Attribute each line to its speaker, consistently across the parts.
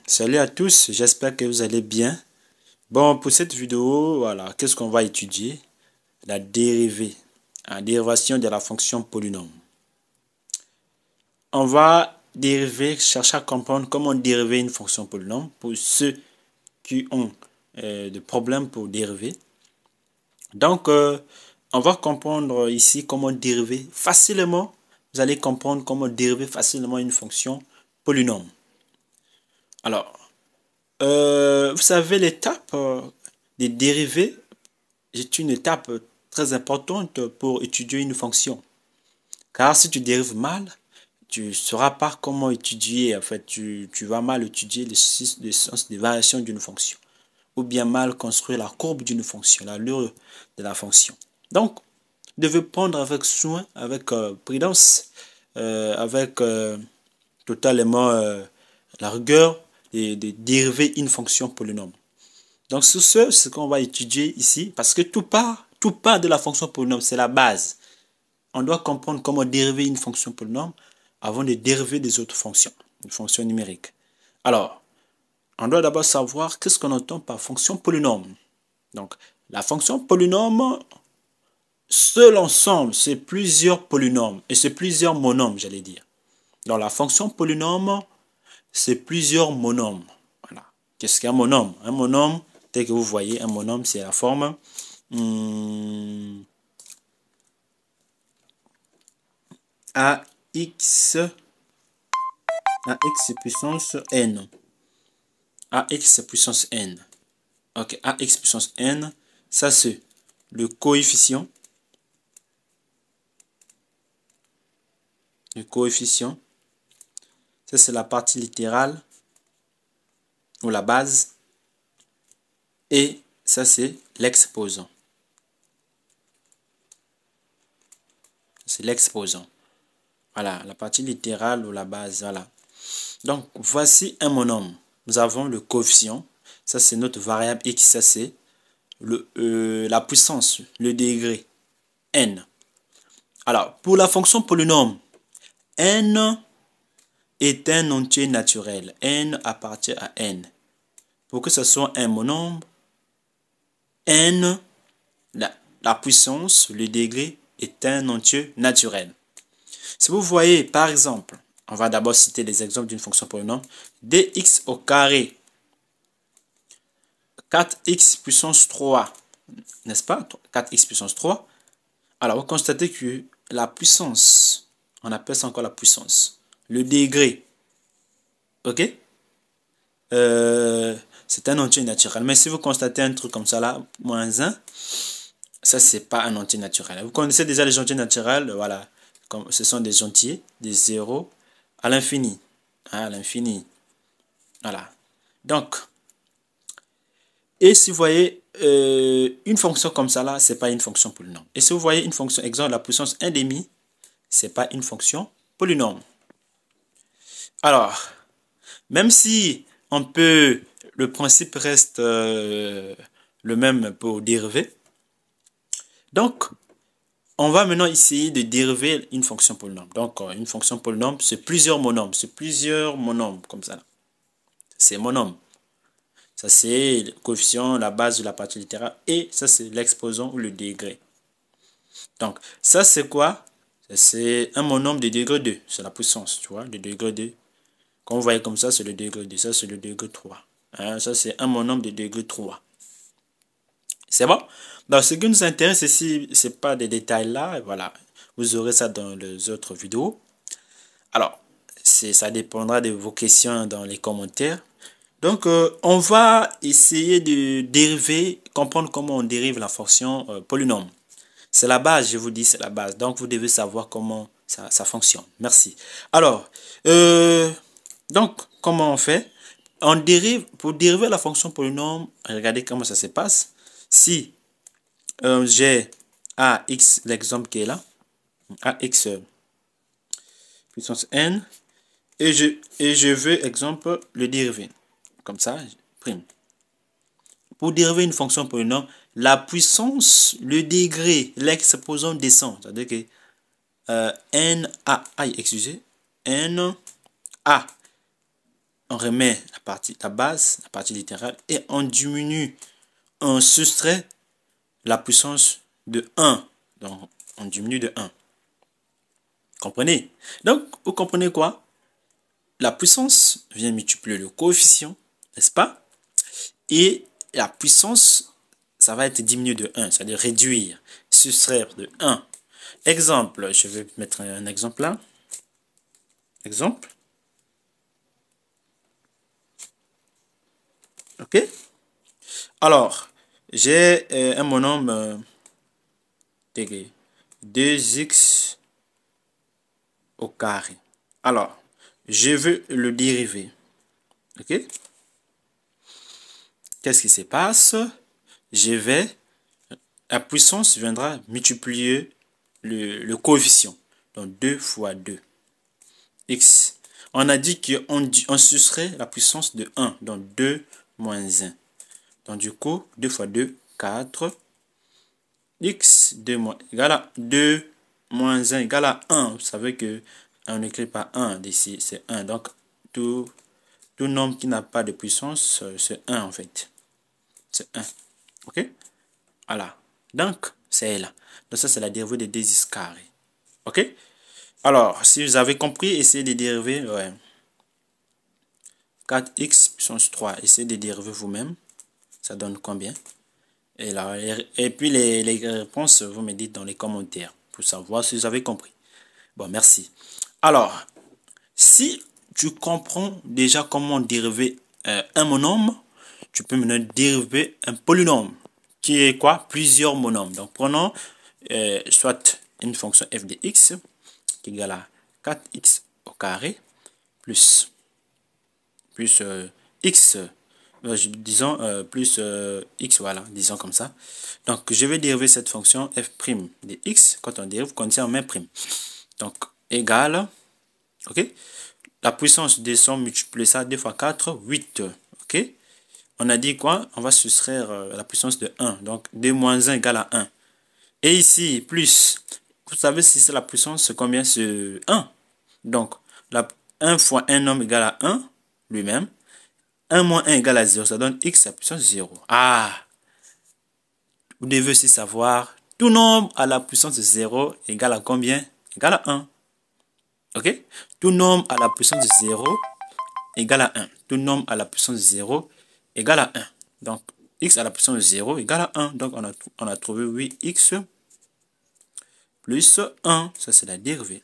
Speaker 1: Salut à tous, j'espère que vous allez bien. Bon, pour cette vidéo, voilà, qu'est-ce qu'on va étudier? La dérivée, la dérivation de la fonction polynôme. On va dériver, chercher à comprendre comment dériver une fonction polynôme pour ceux qui ont des problèmes pour dériver. Donc, on va comprendre ici comment dériver facilement. Vous allez comprendre comment dériver facilement une fonction polynôme. Alors, vous savez, l'étape des dérivés est une étape très importante pour étudier une fonction. Car si tu dérives mal, tu ne sauras pas comment étudier. En fait, tu vas mal étudier les sens des variations d'une fonction. Ou bien mal construire la courbe d'une fonction, l'allure de la fonction. Donc, vous devez prendre avec soin, avec prudence, avec totalement la rigueur de dériver une fonction polynôme. Donc, sur ce qu'on va étudier ici, parce que tout part de la fonction polynôme, c'est la base. On doit comprendre comment dériver une fonction polynôme avant de dériver des autres fonctions, une fonction numérique. Alors, on doit d'abord savoir qu'est-ce qu'on entend par fonction polynôme. Donc, la fonction polynôme, seul ensemble, c'est plusieurs polynômes, et c'est plusieurs monômes, j'allais dire. Donc, la fonction polynôme, c'est plusieurs monômes. Voilà. Qu'est-ce qu'un monôme? Un monôme, tel que vous voyez, un monôme, c'est la forme ax puissance n. Ax puissance n. Ok, ax puissance n, ça c'est le coefficient. Le coefficient. Ça c'est la partie littérale ou la base. Et ça c'est l'exposant. C'est l'exposant. Voilà, la partie littérale ou la base. Voilà. Donc, voici un monôme. Nous avons le coefficient. Ça, c'est notre variable x. Ça, c'est la puissance, le degré, n. Alors, pour la fonction polynôme, n est un entier naturel. N appartient à n. Pour que ce soit un monôme, n, la puissance, le degré, est un entier naturel. Si vous voyez, par exemple, on va d'abord citer les exemples d'une fonction polynôme, dx au carré, 4x puissance 3, n'est-ce pas? 4x puissance 3. Alors, vous constatez que la puissance, on appelle ça encore la puissance, le degré, ok? C'est un entier naturel. Mais si vous constatez un truc comme ça là, moins 1, ça c'est pas un entier naturel. Vous connaissez déjà les entiers naturels, voilà. Comme ce sont des entiers, des zéros à l'infini. Hein, à l'infini. Voilà. Donc, et si vous voyez une fonction comme ça là, c'est pas une fonction polynôme. Et si vous voyez une fonction, exemple la puissance 1/2, c'est pas une fonction polynôme. Alors, même si on peut, le principe reste le même pour dériver. Donc, on va maintenant essayer de dériver une fonction polynôme. Donc, une fonction polynôme, c'est plusieurs monômes. C'est plusieurs monômes, comme ça. C'est monôme. Ça, c'est le coefficient, la base de la partie littérale. Et ça, c'est l'exposant ou le degré. Donc, ça, c'est quoi? C'est un monôme de degré 2. C'est la puissance, tu vois, de degré 2. Quand vous voyez comme ça, c'est le degré 2. Ça, c'est le degré 3. Hein, ça, c'est un monôme de degré 3. C'est bon? Donc, ce qui nous intéresse ici, ce n'est pas des détails là. Voilà. Vous aurez ça dans les autres vidéos. Alors, ça dépendra de vos questions dans les commentaires. Donc, on va essayer de dériver, comprendre comment on dérive la fonction polynôme. C'est la base, je vous dis, c'est la base. Donc, vous devez savoir comment ça fonctionne. Merci. Alors, donc, comment on fait? On dérive, pour dériver la fonction polynôme, regardez comment ça se passe. Si j'ai ax, l'exemple qui est là, ax puissance n, et je veux, exemple, le dériver. Comme ça, prime. Pour dériver une fonction polynôme, la puissance, le degré, l'exposant descend. C'est-à-dire que n a, excusez, n a on remet la base, la partie littérale, et on diminue, on soustrait la puissance de 1. Donc, on diminue de 1. Comprenez? Donc, vous comprenez quoi? La puissance vient multiplier le coefficient, n'est-ce pas? Et la puissance, ça va être diminué de 1, c'est-à-dire réduire, soustraire de 1. Exemple, je vais mettre un exemple là. Exemple. OK? Alors, j'ai un monome 2x au carré. Alors, je veux le dériver. OK? Qu'est-ce qui se passe? La puissance viendra multiplier le coefficient. Donc 2 fois 2. X. On a dit qu'on soustrait la puissance de 1. Donc 2 moins 1. Donc du coup, 2 fois 2, 4. X 2 moins, égale à 2 moins 1 égale à 1. Vous savez que on n'écrit pas 1 d'ici, c'est 1. Donc tout nombre qui n'a pas de puissance, c'est 1 en fait. C'est 1. OK? Voilà. Donc, c'est là. Donc ça, c'est la dérivée de 2x carré. OK? Alors, si vous avez compris, essayez de dériver. Ouais. 4x puissance 3. Essayez de dériver vous-même. Ça donne combien? Et, là, et puis, les réponses, vous me dites dans les commentaires pour savoir si vous avez compris. Bon, merci. Alors, si tu comprends déjà comment dériver un monome, tu peux maintenant dériver un polynôme qui est quoi? Plusieurs monômes. Donc, prenons soit une fonction f de x qui est égale à 4x au carré plus x, disons plus x, voilà, disons comme ça. Donc, je vais dériver cette fonction f' de x. Quand on dérive, on met prime. Donc, égale, ok? La puissance de 100 multiplié ça 2 fois 4, 8. Ok? On a dit quoi? On va soustraire la puissance de 1. Donc 2 moins 1 égale à 1. Et ici, plus. Vous savez si c'est la puissance, c'est combien? C'est 1. Donc, 1 fois 1 nombre égale à 1, lui-même. 1 moins 1 égale à 0. Ça donne x à la puissance 0. Ah! Vous devez aussi savoir, tout nombre à la puissance de 0 égale à combien? Égale à 1. Ok? Tout nombre à la puissance de 0 égale à 1. Tout nombre à la puissance de 0 égale à 1. Donc, x à la puissance de 0 égale à 1. Donc, on a trouvé 8x plus 1. Ça, c'est la dérivée.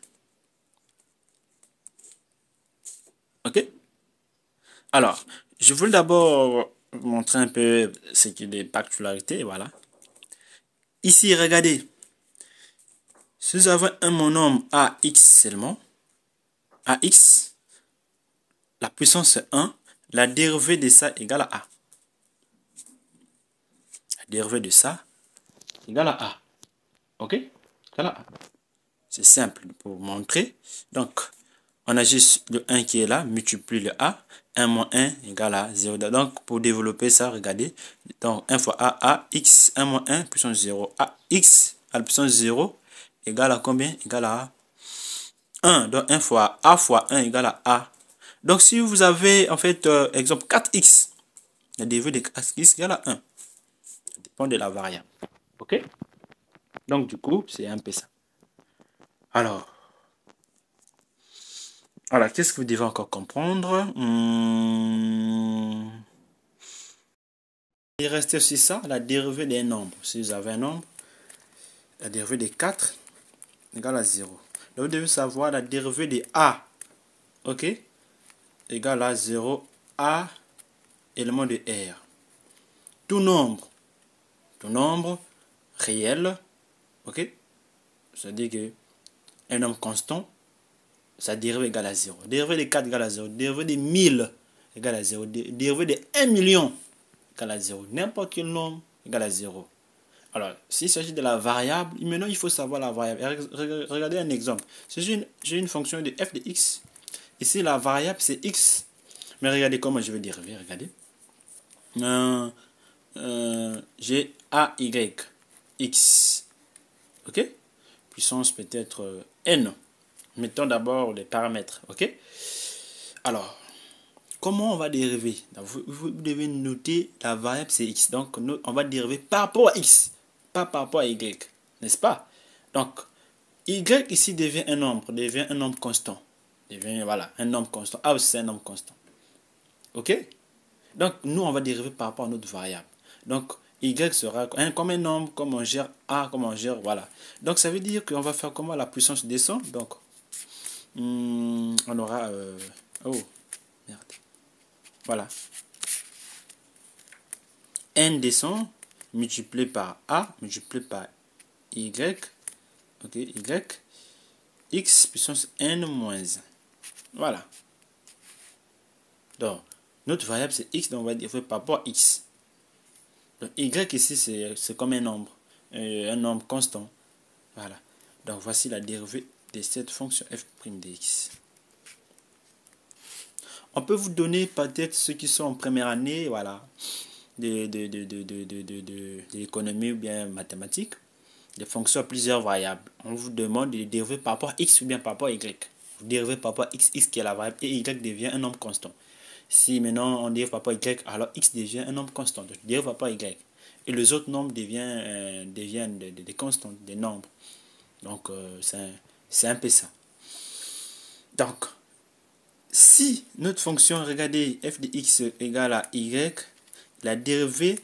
Speaker 1: OK? Alors, je veux d'abord vous montrer un peu ce qui est des particularités. Voilà. Ici, regardez. Si nous avons un monôme AX seulement, AX, la puissance 1, la dérivée de ça égale à A. La dérivée de ça égale à A. OK? Égale à A. C'est simple pour vous montrer. Donc, on a juste le 1 qui est là, multiplie le A. 1 moins 1 égale à 0. Donc, pour développer ça, regardez. Donc, 1 fois A, X, 1 moins 1, puissance 0. A, X à la puissance 0 égale à combien? Égale à 1. Donc, 1 fois 1 égale à A. Donc, si vous avez, en fait, exemple 4x, la dérivée de 4x égale à 1. Ça dépend de la variable. OK? Donc, du coup, c'est un peu ça. Alors, qu'est-ce que vous devez encore comprendre? Il reste aussi ça, la dérivée des nombres. Si vous avez un nombre, la dérivée de 4 égale à 0. Donc, vous devez savoir la dérivée de A. OK? Égale à 0, A, élément de R. Tout nombre réel, OK? C'est-à-dire que un nombre constant, sa dérivée égale à 0. Dérivée de 4 égale à 0. Dérivée de 1000 égale à 0. Dérivée de 1 million égale à 0. N'importe quel nombre égale à 0. Alors, s'il s'agit de la variable, maintenant il faut savoir la variable. Regardez un exemple. Si j'ai une fonction de f de x, ici la variable c'est x. Mais regardez comment je vais dériver. Regardez. J'ai a, y, x. Ok? Puissance peut-être n. Mettons d'abord les paramètres. Ok? Alors, comment on va dériver? Donc, vous devez noter la variable c'est x. Donc, on va dériver par rapport à x, pas par rapport à y, n'est-ce pas? Donc, y ici devient un nombre constant. Voilà, un nombre constant. A aussi, c'est un nombre constant. Ok? Donc, nous, on va dériver par rapport à notre variable. Donc, y sera comme un nombre, comme on gère a, comme on gère, voilà. Donc, ça veut dire qu'on va faire comment la puissance descend. Donc, on aura... oh, merde. Voilà. N descend, multiplié par a, multiplié par y. Ok, y. X puissance n moins 1. Voilà. Donc, notre variable c'est x, donc on va dériver par rapport à x. Donc, y ici c'est comme un nombre constant. Voilà. Donc, voici la dérivée de cette fonction f' de x. On peut vous donner peut-être ceux qui sont en première année, voilà, de l'économie ou bien mathématiques, des fonctions à plusieurs variables. On vous demande de dériver par rapport à x ou bien par rapport à y. Vous dérivez par rapport à x qui est la variable, et y devient un nombre constant. Si maintenant on dérive par rapport à y, alors x devient un nombre constant. Donc, dérive par rapport à y. Et les autres nombres deviennent des constants, des nombres. Donc, c'est un peu ça. Donc, si notre fonction, regardez, f de x égale à y, la dérivée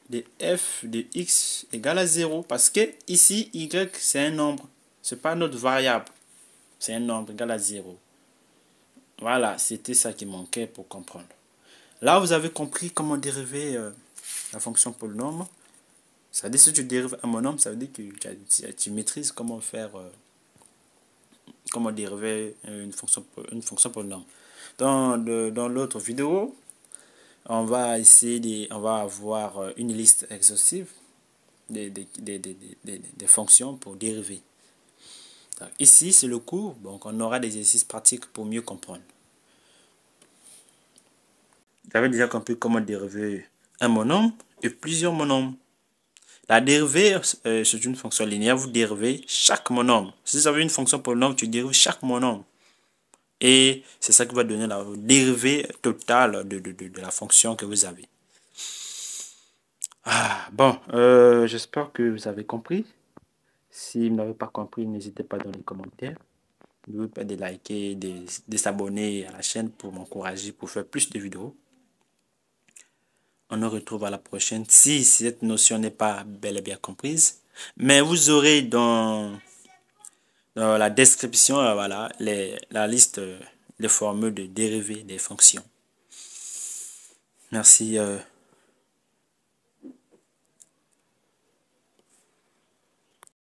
Speaker 1: de f de x égale à 0. Parce que ici, y, c'est un nombre. Ce n'est pas notre variable. C'est un nombre égal à 0. Voilà, c'était ça qui manquait pour comprendre. Là, vous avez compris comment dériver la fonction polynôme. Ça veut dire que si tu dérives un monôme, ça veut dire que tu maîtrises comment faire, comment dériver une fonction polynôme. Dans l'autre vidéo, on va on va avoir une liste exhaustive des fonctions pour dériver. Donc, ici, c'est le cours, donc on aura des exercices pratiques pour mieux comprendre. Vous avez déjà compris comment dériver un monôme et plusieurs monômes. La dérivée, c'est une fonction linéaire, vous dérivez chaque monôme. Si vous avez une fonction polynôme, tu dérives chaque monôme. Et c'est ça qui va donner la dérivée totale de la fonction que vous avez. Bon, j'espère que vous avez compris. Si vous n'avez pas compris, n'hésitez pas dans les commentaires. N'oubliez pas de liker, de s'abonner à la chaîne pour m'encourager pour faire plus de vidéos. On se retrouve à la prochaine si cette notion n'est pas bel et bien comprise. Mais vous aurez dans la description voilà, la liste des formules de dérivées des fonctions. Merci.